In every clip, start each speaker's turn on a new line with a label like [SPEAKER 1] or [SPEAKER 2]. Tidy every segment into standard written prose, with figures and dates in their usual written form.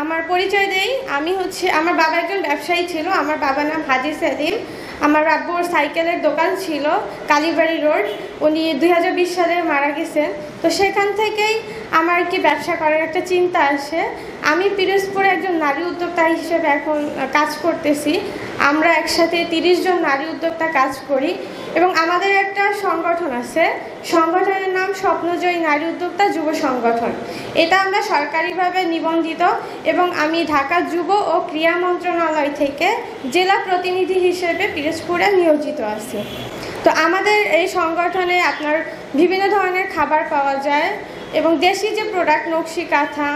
[SPEAKER 1] আমার পরিচয় দেই। আমি আমার বাবা একজন ব্যবসায়ী ছিল। আমার বাবার নাম হাজি সেলিম। আমার আব্বুর সাইকেলের দোকান ছিল কালীবাড়ি রোড। উনি 2020 সালে মারা গেছেন। তো সেখান থেকেই আমার কি ব্যবসা করার একটা চিন্তা আসে। আমি পিরোজপুরে একজন নারী উদ্যোক্তা হিসেবে এখন কাজ করতেছি। আমরা একসাথে 30 জন নারী উদ্যোক্তা কাজ করি এবং আমাদের একটা সংগঠন আছে। সংগঠনের নাম স্বপ্নজয়ী নারী উদ্যোক্তা যুব সংগঠন। এটা আমরা সরকারিভাবে নিবন্ধিত এবং আমি ঢাকা যুব ও ক্রীড়া মন্ত্রণালয় থেকে জেলা প্রতিনিধি হিসেবে পিরোজপুরে নিয়োজিত আছি। তো আমাদের এই সংগঠনে আপনার বিভিন্ন ধরনের খাবার পাওয়া যায় এবং দেশি যে প্রোডাক্ট নকশি কাঁথা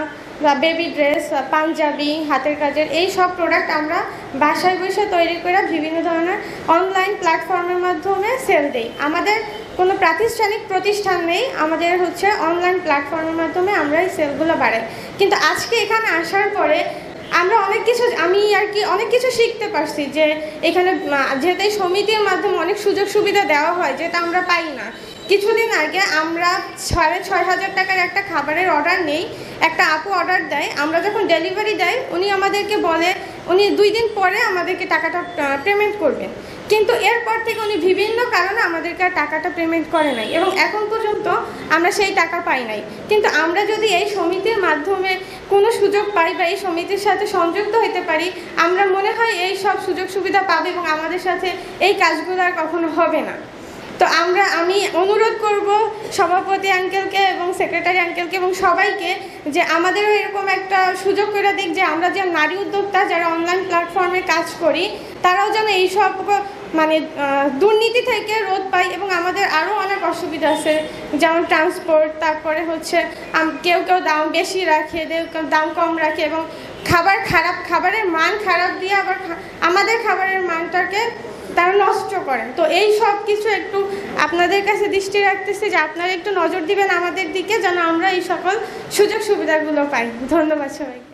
[SPEAKER 1] বা বেবি ড্রেস, পাঞ্জাবি, হাতের কাজের এই সব প্রোডাক্ট আমরা বাসায় বসে তৈরি করে বিভিন্ন ধরনের অনলাইন প্ল্যাটফর্মের মাধ্যমে সেল দিই। আমাদের কোনো প্রাতিষ্ঠানিক প্রতিষ্ঠান নেই, আমাদের অনলাইন প্ল্যাটফর্মের মাধ্যমে আমরা এই সেলগুলো বাড়াই। কিন্তু আজকে এখানে আসার পরে আমরা অনেক কিছু শিখতে পারছি যে এখানে যেহেতু এই সমিতির মাধ্যমে অনেক সুযোগ সুবিধা দেওয়া হয় যেটা আমরা পাই না। কিছুদিন আগে আমরা 6,500 টাকার একটা খাবারের অর্ডার নেই। একটা আপু অর্ডার দেয়, আমরা যখন ডেলিভারি দেয় উনি আমাদেরকে বলে উনি 2 দিন পরে আমাদেরকে টাকাটা পেমেন্ট করবেন, কিন্তু এরপর থেকে উনি বিভিন্ন কারণে আমাদেরকে টাকাটা পেমেন্ট করে নাই এবং এখন পর্যন্ত আমরা সেই টাকা পাই নাই। কিন্তু আমরা যদি এই সমিতির মাধ্যমে কোনো সুযোগ পাই বা এই সমিতির সাথে সংযুক্ত হতে পারি, আমরা মনে হয় এই সব সুযোগ সুবিধা পাবো এবং আমাদের সাথে এই কাজগুলো আর কখনো হবে না। তো আমি অনুরোধ করব সভাপতি আঙ্কেলকে এবং সেক্রেটারি আঙ্কেলকে এবং সবাইকে যে আমাদেরও এরকম একটা সুযোগ করে দিক যে আমরা যে নারী উদ্যোক্তা যারা অনলাইন প্ল্যাটফর্মে কাজ করি তারাও যেন এইসব দুর্নীতি থেকে রোধ পাই। এবং আমাদের আরও অনেক অসুবিধা আছে, যেমন ট্রান্সপোর্ট, তারপরে কেউ দাম বেশি রাখে, কেউ দাম কম রাখে এবং খাবারের মান খারাপ দিয়ে আবার আমাদের খাবারের মানটাকে তারা নষ্ট করেন। তো এই সব কিছু একটু আপনাদের কাছে দৃষ্টি রাখতেছি যে আপনারা একটু নজর দিবেন আমাদের দিকে যেন আমরা এই সকল সুযোগ সুবিধাগুলো পাই। ধন্যবাদ সবাই।